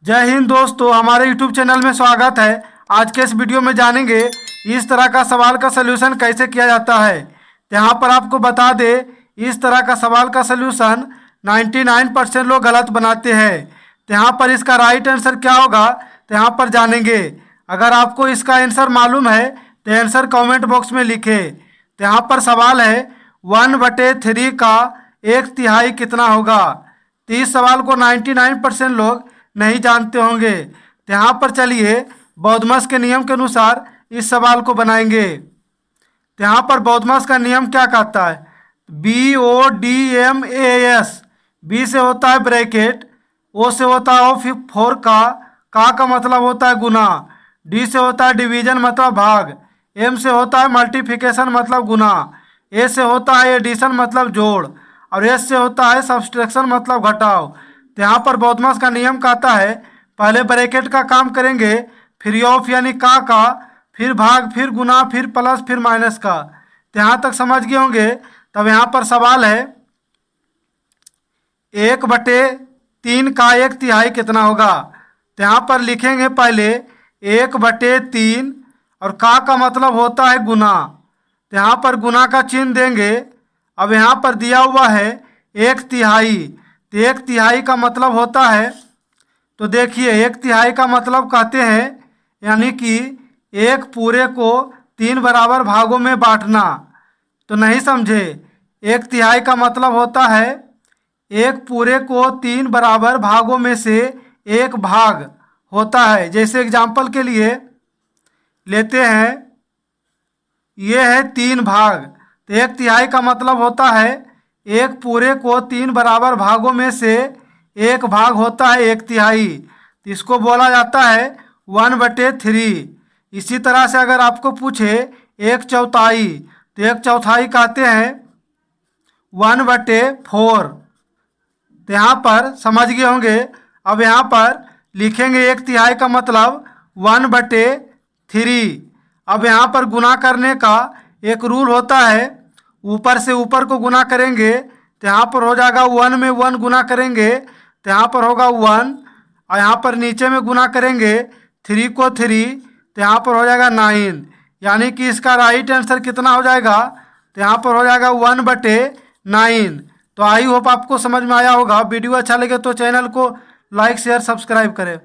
जय हिंद दोस्तों, हमारे YouTube चैनल में स्वागत है। आज के इस वीडियो में जानेंगे इस तरह का सवाल का सलूशन कैसे किया जाता है। यहाँ पर आपको बता दे, इस तरह का सवाल का सलूशन 99% लोग गलत बनाते हैं। तो यहाँ पर इसका राइट आंसर क्या होगा, तो यहाँ पर जानेंगे। अगर आपको इसका आंसर मालूम है तो आंसर कमेंट बॉक्स में लिखे। तो यहाँ पर सवाल है 1/3 का 1/3 कितना होगा। तो इस सवाल को 99% लोग नहीं जानते होंगे। तो यहाँ पर चलिए बौद्धमस के नियम के अनुसार इस सवाल को बनाएंगे। तो यहाँ पर बौद्धमस का नियम क्या कहता है, BODMAS। बी से होता है ब्रैकेट, ओ से होता है ऑफ 4 का मतलब होता है गुना, डी से होता है डिवीजन मतलब भाग, एम से होता है मल्टीप्लिकेशन मतलब गुना, ए से होता है एडिशन मतलब जोड़, और एस से होता है सब्सट्रैक्शन मतलब घटाव। तो यहाँ पर बौद्धमस का नियम कहता है पहले ब्रैकेट का काम करेंगे, फिर ऑफ यानी का, फिर भाग, फिर गुना, फिर प्लस, फिर माइनस का। तो यहाँ तक समझ गए होंगे। तब यहाँ पर सवाल है 1/3 का 1/3 कितना होगा। तो यहाँ पर लिखेंगे पहले 1/3 और का मतलब होता है गुना। तो यहाँ पर गुना का चिन्ह देंगे। अब यहाँ पर दिया हुआ है 1/3। तो 1/3 का मतलब होता है, तो देखिए 1/3 का मतलब कहते हैं यानी कि एक पूरे को 3 बराबर भागों में बांटना। तो नहीं समझे, 1/3 का मतलब होता है एक पूरे को 3 बराबर भागों में से एक भाग होता है। जैसे एग्जाम्पल के लिए लेते हैं, ये है 3 भाग। तो 1/3 का मतलब होता है एक पूरे को 3 बराबर भागों में से एक भाग होता है 1/3। तो इसको बोला जाता है 1/3। इसी तरह से अगर आपको पूछे 1/4, तो 1/4 कहते हैं 1/4। तो यहाँ पर समझ गए होंगे। अब यहाँ पर लिखेंगे 1/3 का मतलब 1/3। अब यहाँ पर गुना करने का एक रूल होता है, ऊपर से ऊपर को गुना करेंगे तो यहाँ पर हो जाएगा 1 में 1 गुना करेंगे तो यहाँ पर होगा 1, और यहाँ पर नीचे में गुना करेंगे 3 को 3 तो यहाँ पर हो जाएगा 9। यानी कि इसका राइट आंसर कितना हो जाएगा, तो यहाँ पर हो जाएगा 1/9। तो आई होप आपको समझ में आया होगा। वीडियो अच्छा लगे तो चैनल को लाइक शेयर सब्सक्राइब करें।